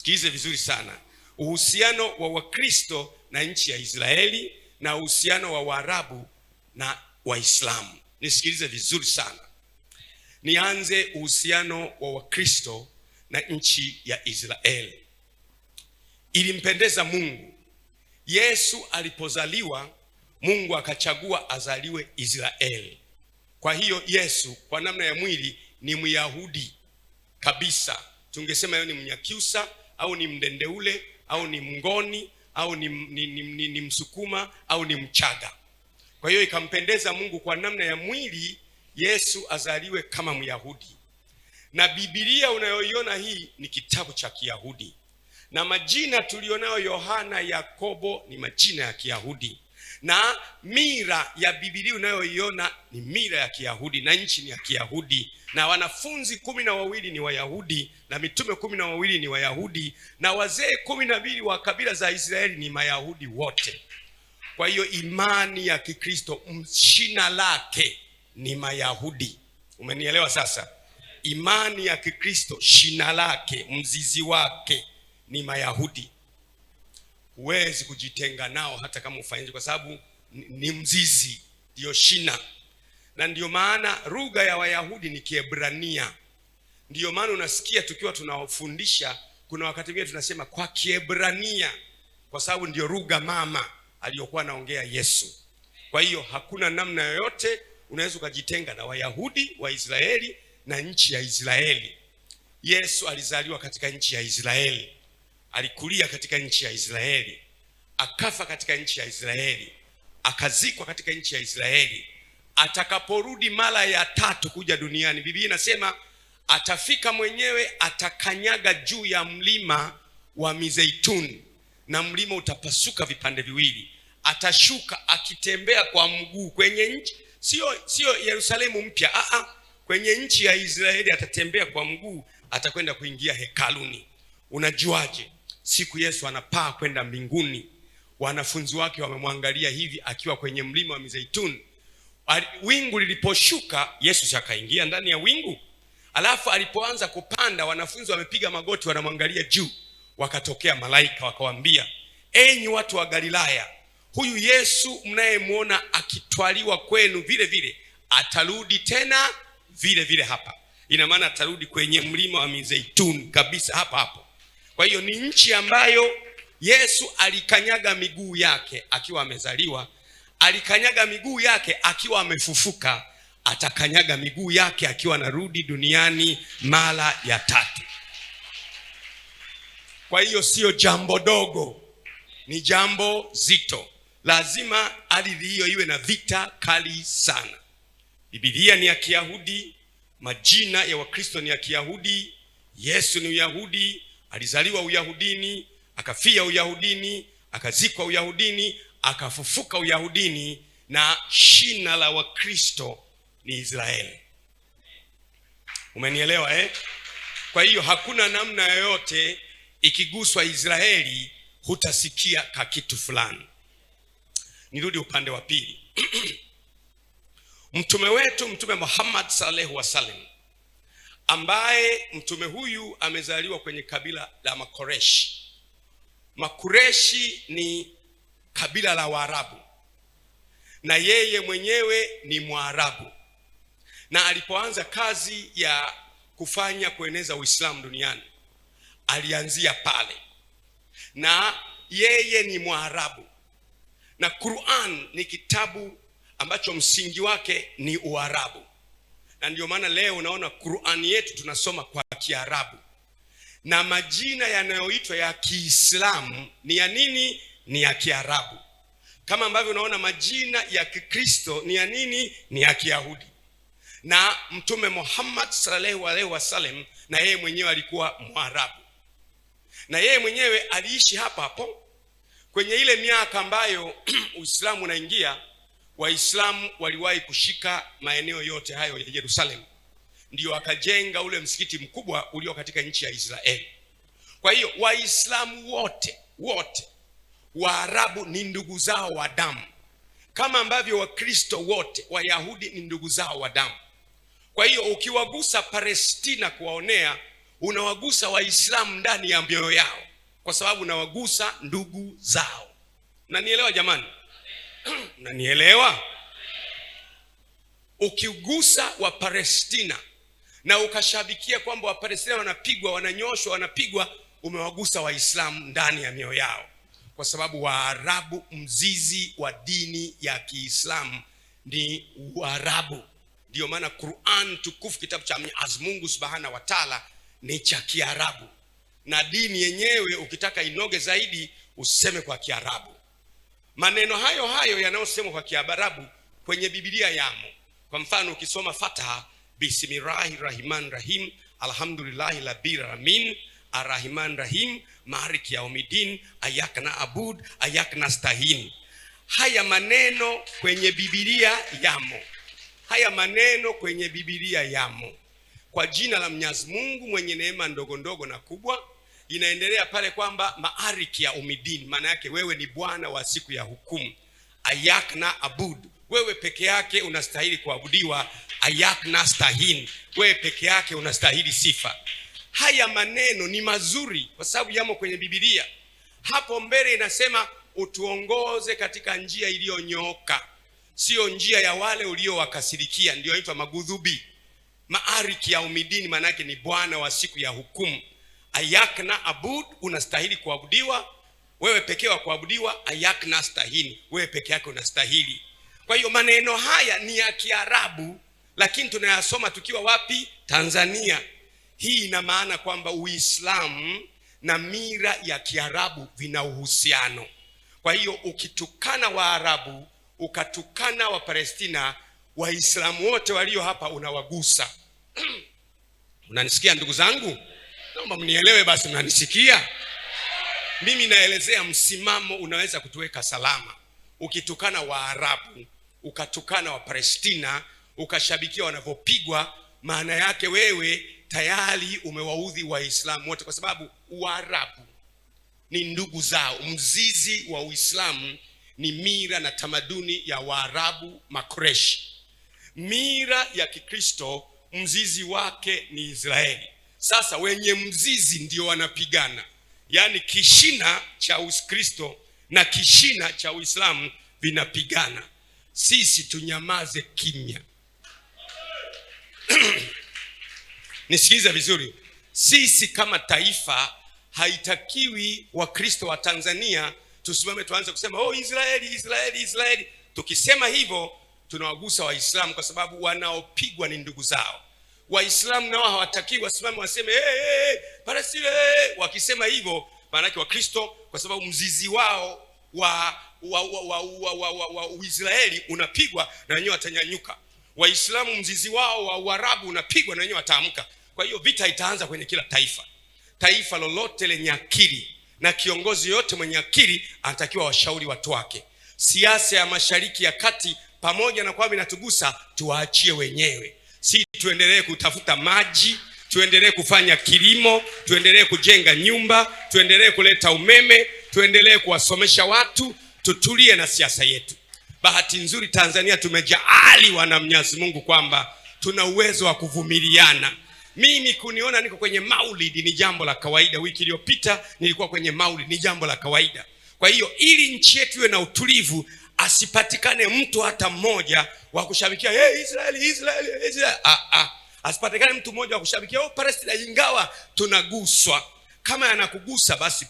Sikize vizuri sana. Uhusiano wa Wakristo na nchi ya Israeli na uhusiano wa Waarabu na Waislamu. Nisikilize vizuri sana. Nianze uhusiano wa Wakristo na nchi ya Israeli. Ilimpendeza Mungu, Yesu alipozaliwa, Mungu akachagua azaliwe Israeli. Kwa hiyo Yesu kwa namna ya mwili ni Myahudi kabisa. Tungesema yeye ni Mnyakyusa au ni Mdendeule au ni Mngoni au ni Msukuma au ni Mchaga. Kwa hiyo ikampendeza Mungu kwa namna ya mwili Yesu azaliwe kama Myahudi. Na Biblia unayoiona hii ni kitabu cha Kiyahudi. Na majina tulionayo Yohana, Yakobo ni majina ya Kiyahudi. Na mira ya Biblia unayoiona ni mira ya Kiyahudi, na nchi ni ya Kiyahudi, na wanafunzi 12 ni Wayahudi, na mitume 12 ni Wayahudi, na wazee 12 wa kabila za Israeli ni Mayahudi wote. Kwa hiyo imani ya Kikristo shina lake ni Mayahudi. Umenielewa sasa? Imani ya Kikristo shina lake, mzizi wake ni Mayahudi. Huwezi kujitenga nao hata kama ufanyaje, kwa sababu ni mzizi, ndio shina. Na ndio maana lugha ya Wayahudi ni Kiebrania. Ndio maana unasikia tukiwa tunawafundisha, kuna wakati mwingine tunasema kwa Kiebrania, kwa sababu ndio lugha mama aliyokuwa anaongea Yesu. Kwa hiyo hakuna namna yoyote unaweza kujitenga na Wayahudi wa Israeli na nchi ya Israeli. Yesu alizaliwa katika nchi ya Israeli, alikulia katika nchi ya Israeli, akafa katika nchi ya Israeli, akazikwa katika nchi ya Israeli. Atakaporudi mara ya 3 kuja duniani, Biblia inasema atafika mwenyewe, atakanyaga juu ya mlima wa Mizeituni, na mlima utapasuka vipande viwili. Atashuka akitembea kwa mguu kwenye nchi, sio Yerusalemu mpya, kwenye nchi ya Israeli atatembea kwa mguu, atakwenda kuingia hekaluni. Unajuaje? Siku Yesu anapaa kwenda mbinguni, wanafunzi wake wamemwangalia hivi akiwa kwenye mlima wa Mizeituni. Wingu liliposhuka, Yesu akaingia ndani ya wingu. Alafu alipoanza kupanda, wanafunzi wamepiga magoti wanamwangalia juu. Wakatokea malaika wakawaambia, enyi watu wa Galilaya, huyu Yesu mnayemwona akitwaliwa kwenu vile vile atarudi tena vile vile hapa. Ina maana atarudi kwenye mlima wa Mizeituni kabisa hapa hapo. Kwa hiyo ni nchi ambayo Yesu alikanyaga miguu yake akiwa amezaliwa, alikanyaga miguu yake akiwa amefufuka, atakanyaga miguu yake akiwa anarudi duniani mara ya 3. Kwa hiyo sio jambo dogo, ni jambo zito. Lazima ardhi hiyo iwe na vita kali sana. Biblia ni ya Kiyahudi, majina ya Wakristo ni ya Kiyahudi, Yesu ni Uyahudi, alizaliwa Uyahudini, akafia Uyahudini, akazikwa Uyahudini, akafufuka Uyahudini, na shina la Wakristo ni Israeli. Umenielewa eh? Kwa hiyo hakuna namna yoyote ikiguswa Israeli hutasikia kakitu fulani. Nirudi upande wa pili. Mtume wetu Mtume Muhammad sallallahu alaihi wasallam, ambaye mtume huyu amezaliwa kwenye kabila la Makureshi. Makureshi ni kabila la Waarabu, na yeye mwenyewe ni Mwarabu. Na alipoanza kazi ya kufanya kueneza Uislamu duniani, alianzia pale, na yeye ni Mwarabu. Na Qur'an ni kitabu ambacho msingi wake ni Uarabu. Na ndio maana leo unaona Qur'an yetu tunasoma kwa Kiarabu. Na majina yanayoitwa ya Kiislamu ni ya nini? Ni ya Kiarabu. Kama ambavyo unaona majina ya Kikristo ni ya nini? Ni ya Kiyahudi. Na Mtume Muhammad sallallahu alaihi wasallam na yeye mwenyewe alikuwa Mwarabu. Na yeye mwenyewe aliishi hapa hapo kwenye ile miaka ambayo Uislamu unaingia. Waislamu waliwahi kushika maeneo yote hayo ya Yerusalemu, ndio akajenga ule msikiti mkubwa ulio katika nchi ya Israeli. Kwa hiyo Waislamu wote Waarabu ni ndugu zao wa damu, kama ambavyo Wakristo wote Wayahudi ni ndugu zao wa damu. Kwa hiyo ukiwagusa Palestina kuwaonea, unawagusa Waislamu ndani ya mioyo yao, kwa sababu unawagusa ndugu zao. Unanielewa jamani? Unanielewa? Ukigusa wa Palestina na ukashabikia kwamba wa Palestina wanapigwa, wananyoshwa, wanapigwa, umewagusa Waislamu ndani ya mioyo yao, kwa sababu Waarabu, mzizi wa dini ya Kiislamu ni Uarabu. Ndio maana Qur'an tukufu, kitabu cha Mwenyezi Mungu Subhanahu wa Ta'ala, ni cha Kiarabu, na dini yenyewe ukitaka inoge zaidi useme kwa Kiarabu. Maneno hayo hayo yanayosemwa kwa Kiarabu kwenye Biblia yamo. Kwa mfano ukisoma Fatiha, Bismillahirrahmanirrahim, alhamdulillahi rabbil alamin, arrahman rahim, maliki yaumiddin, iyyaka na'budu wa iyyaka nasta'in. Haya maneno kwenye Biblia yamo. Haya maneno kwenye Biblia yamo. Kwa jina la Mwenyezi Mungu mwenye neema ndogo ndogo na kubwa. Inaendelea pale kwamba maliki yaumiddin, maana yake wewe ni Bwana wa siku ya hukumu. Iyyaka na'budu, wewe peke yake unastahili kuabudiwa. Iyyaka nasta'in, wewe peke yake unastahili sifa. Haya maneno ni mazuri kwa sababu yamo kwenye Biblia. Hapo mbele inasema utuongoze katika njia iliyonyooka, sio njia ya wale uliowakasirikia, ndio inaitwa magudhubi. Maliki yaumiddin maana yake ni Bwana wa siku ya hukumu. Iyyaka na'budu, unastahili kuabudiwa, wewe pekee wa kuabudiwa. Iyyaka nasta'in, wewe peke yake unastahili. Kwa hiyo maneno haya ni ya Kiarabu, lakini tunayasoma tukiwa wapi? Tanzania. Hii ina maana kwamba Uislamu na mira ya Kiarabu vina uhusiano. Kwa hiyo ukitukana Waarabu, ukatukana wa Palestina, Waislamu wote walio hapa unawagusa. Unanisikia ndugu zangu? Naomba mnielewe basi, mnanisikia? Mimi naelezea msimamo unaweza kutuweka salama. Ukitukana Waarabu, ukatukana wa Palestina, ukashabikia wanavyopigwa, maana yake wewe tayari umewaudhi Waislamu wote, kwa sababu Waarabu ni ndugu zao. Mzizi wa Uislamu ni mira na tamaduni ya Waarabu Makureshi. Mira ya Kikristo mzizi wake ni Israeli. Sasa wenye mzizi ndio wanapigana, yaani kishina cha Ukristo na kishina cha Uislamu vinapigana. Sisi tunyamaze kimya. Nisikilize vizuri. Sisi kama taifa haitakiwi Wakristo wa Tanzania tusimame tuanze kusema oh Israeli, Israeli, Israeli. Tukisema hivyo tunawagusa Waislamu, kwa sababu wanaopigwa ni ndugu zao. Waislamu nao hawatakiwi wasimame waseme hey, Palestina. Wakisema hivyo maana yake Wakristo, kwa sababu mzizi wao wa Uisraeli unapigwa, na wenyewe watanyanyuka. Waislamu mzizi wao wa Uarabu unapigwa, na wenyewe wataamka. Kwa hiyo vita itaanza kwenye kila taifa. Taifa lolote lenye akili na kiongozi yote mwenye akili anatakiwa washauri watu wake. Siasa ya Mashariki ya Kati, pamoja na kwamba inatugusa, tuwaachie wenyewe. Si tuendelee kutafuta maji, tuendelee kufanya kilimo, tuendelee kujenga nyumba, tuendelee kuleta umeme, tuendelee kuwasomesha watu, tutulie na siasa yetu. Bahati nzuri Tanzania tumejaaliwa na Mwenyezi Mungu kwamba tuna uwezo wa kuvumiliana. Mimi kuniona niko kwenye maulidi ni jambo la kawaida. Wiki iliyopita nilikuwa kwenye maulidi, ni jambo la kawaida. Kwa hiyo ili nchi yetu iwe na utulivu, asipatikane mtu hata mmoja wa kushabikia hey, Israeli, Israeli, Israeli. Asipatikane mtu mmoja wa kushabikia oh Palestina, ingawa tunaguswa. Kama yanakugusa basi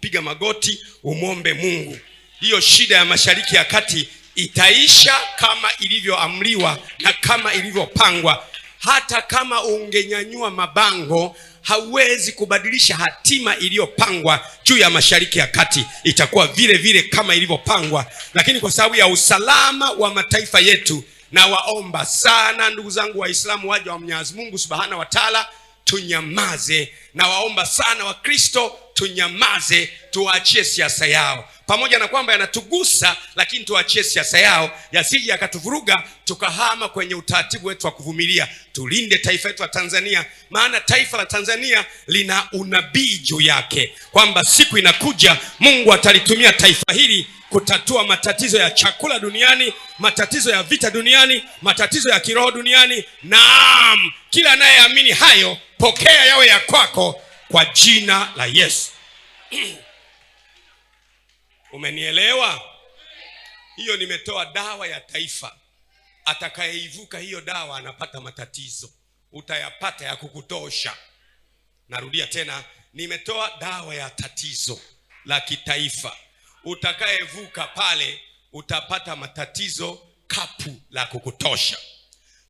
piga magoti umwombe Mungu. Hiyo shida ya Mashariki ya Kati itaisha kama ilivyoamriwa na kama ilivyopangwa. Hata kama ungenyanyua mabango, hauwezi kubadilisha hatima iliyopangwa juu ya Mashariki ya Kati. Itakuwa vile vile kama ilivyopangwa. Lakini kwa sababu ya usalama wa mataifa yetu, na waomba sana ndugu zangu Waislamu waja wa Mwenyezi Mungu Subhanahu wa Ta'ala, tunyamaze. Na waomba sana Wakristo tunyamaze, tuachie siasa yao. Pamoja na kwamba yanatugusa, lakini tuachie siasa yao, yasije yakatuvuruga tukahama kwenye utaratibu wetu wa kuvumilia. Tulinde taifa letu la Tanzania, maana taifa la Tanzania lina unabii juu yake kwamba siku inakuja Mungu atalitumia taifa hili kutatua matatizo ya chakula duniani, matatizo ya vita duniani, matatizo ya kiroho duniani. Naam, kila anayeamini hayo Pokea yawe ya kwako kwa jina la Yesu. Umenielewa? Hiyo nimetoa dawa ya taifa. Atakayeivuka hiyo dawa anapata matatizo, utayapata ya kukutosha. Narudia tena, nimetoa dawa ya tatizo la kitaifa. Utakayevuka pale utapata matatizo kapu la kukutosha.